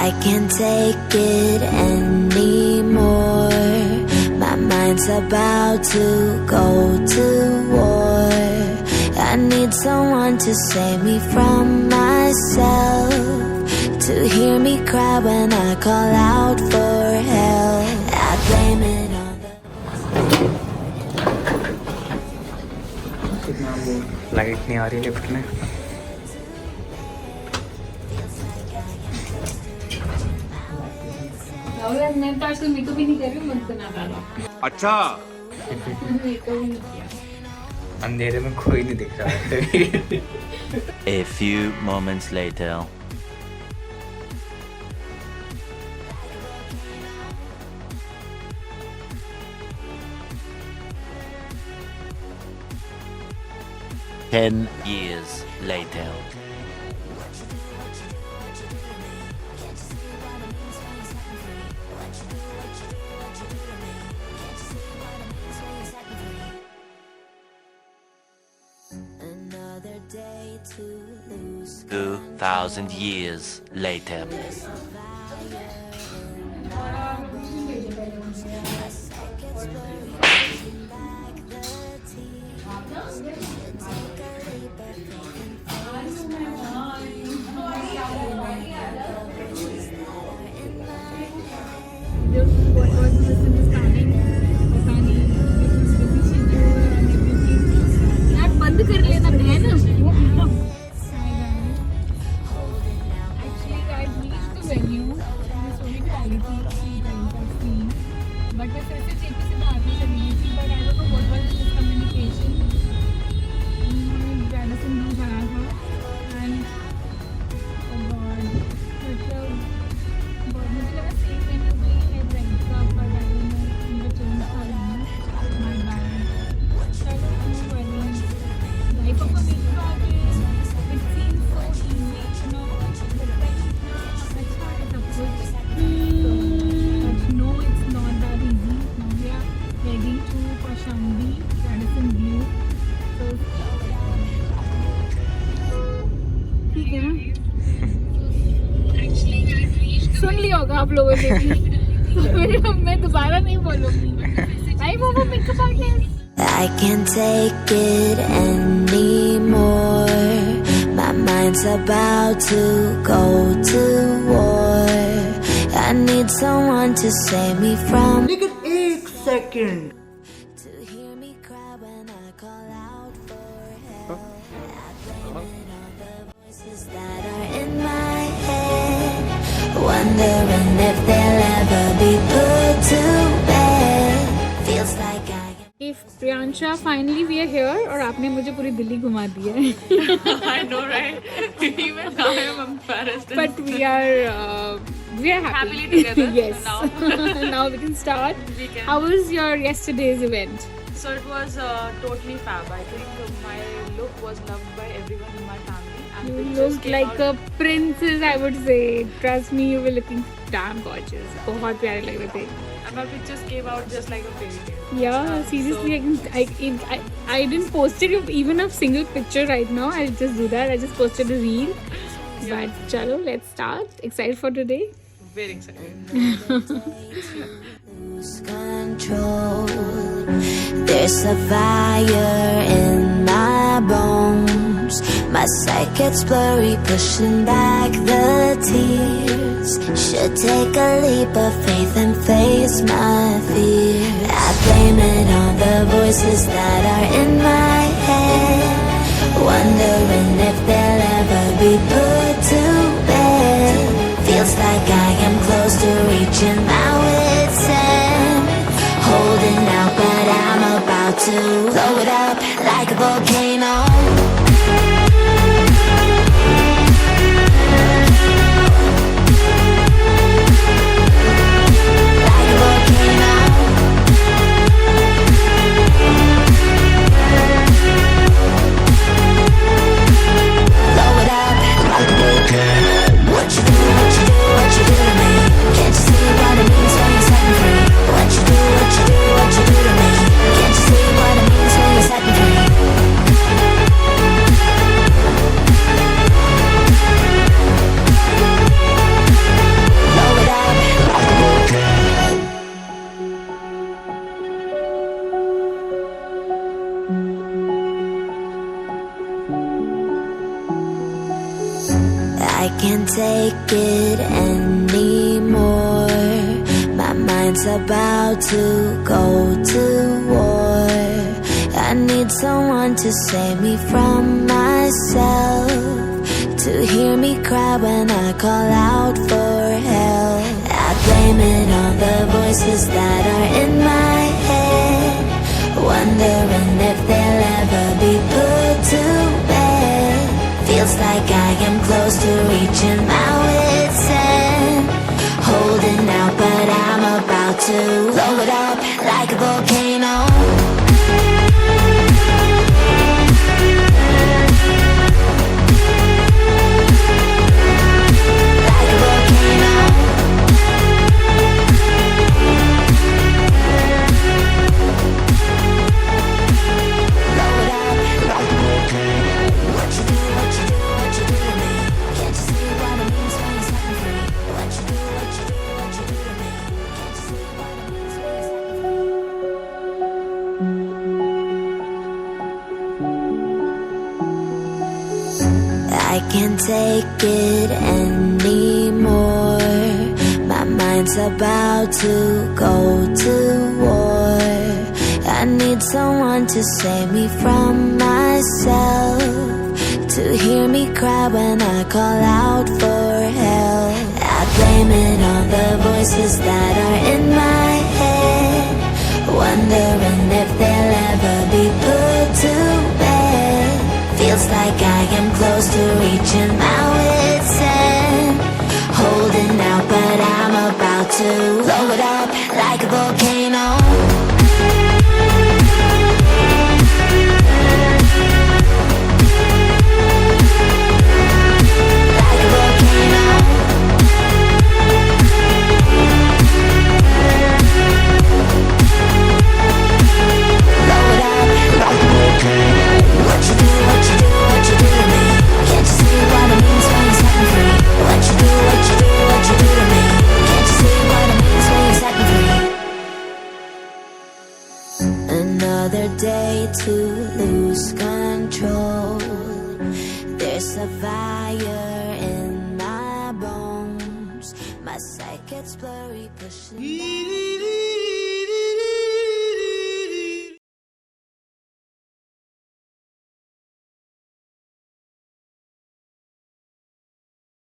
I can't take it anymore. My mind's about to go to war. I need someone to save me from myself, to hear me cry when I call out for help. I blame it on the light नहीं आ रही lift में. मैं तो आजकल makeup भी नहीं कर रही हूँ, मत बना डालो. अच्छा मेकअप भी नहीं किया. अंधेरे में कोई नहीं दिख रहा है. A few moments later. Ten years later. another day to lose. 2,000 years later. बंद कर लेना बहन. Actually, I reached the venue. Soni quality scene. But मैं फिर से चेक से बाहर नहीं चली गई थी. But I don't know what was the miscommunication. ज़्यादा से नहीं जाना था. And oh God, मतलब मुझे लगा सेम venue पे ही है ब्राइड का, but I don't know उनका चेंज था नहीं. My bad. चलो no worries. Life of a big project. It seems so easy, you know. लगता है कि अच्छा है सब कुछ. But no, it's not that easy. Now we are heading to Pahuch, Radisson Blue. So ठीक है ना? सुन लिया होगा आप लोगों ने भी. तो मैं दोबारा नहीं बोलूँगी. Life of a makeup artist. I can't take it anymore. My mind's about to go to war. I need someone to save me from. लेकिन एक second To hear me cry when I call out for help. I blame it on the voices that are in my head, wondering if they'll ever be put to bed. Feels like I am. If Priyansha, finally we are here और आपने मुझे पूरी दिल्ली घुमा दी है. I know, right? Even now I'm embarrassed. But we are happy. Happily together. Yes. Now. Now we can start. We can. How was your yesterday's event? So it was totally fab. I think my look was loved by everyone in my family. And You pictures looked came like out. a princess, I would say. Trust me, you were looking damn gorgeous. बहुत प्यारे लग रहे थे. And my pictures came out just like a fairy tale. Yeah, seriously, I didn't post it even a single picture right now. I'll just do that. I just posted a reel. But chalo, let's start. Excited for today? Very excited. Lose control. There's a fire in my bones. My sight gets blurry, pushing back the tears. Should take a leap of faith and face my fear. I blame it on the voices that are in my head, wondering if they'll ever be put to bed. Feels like I am close to reaching my wit's end, holding out, but I'm about to blow it up like a volcano. Like a volcano. I can't take it anymore. My mind's about to go to war. I need someone to save me from myself, to hear me cry when I call out for help. I blame it on the voices that are in my head, wondering if they'll ever be put to bed. Feels like I am close to reaching my wit's end, holding out but I'm about to blow it up like a volcano. I can't take it anymore. My mind's about to go to war. I need someone to save me from myself, to hear me cry when I call out for help. I blame it on the voices that are in my head, wondering if they'll ever be put to bed. Feels like I am close to reaching my wit's end, holding out but I'm about to blow it up like a volcano. Another day to lose control. There's a fire in my bones. My sight gets blurry, pushing back.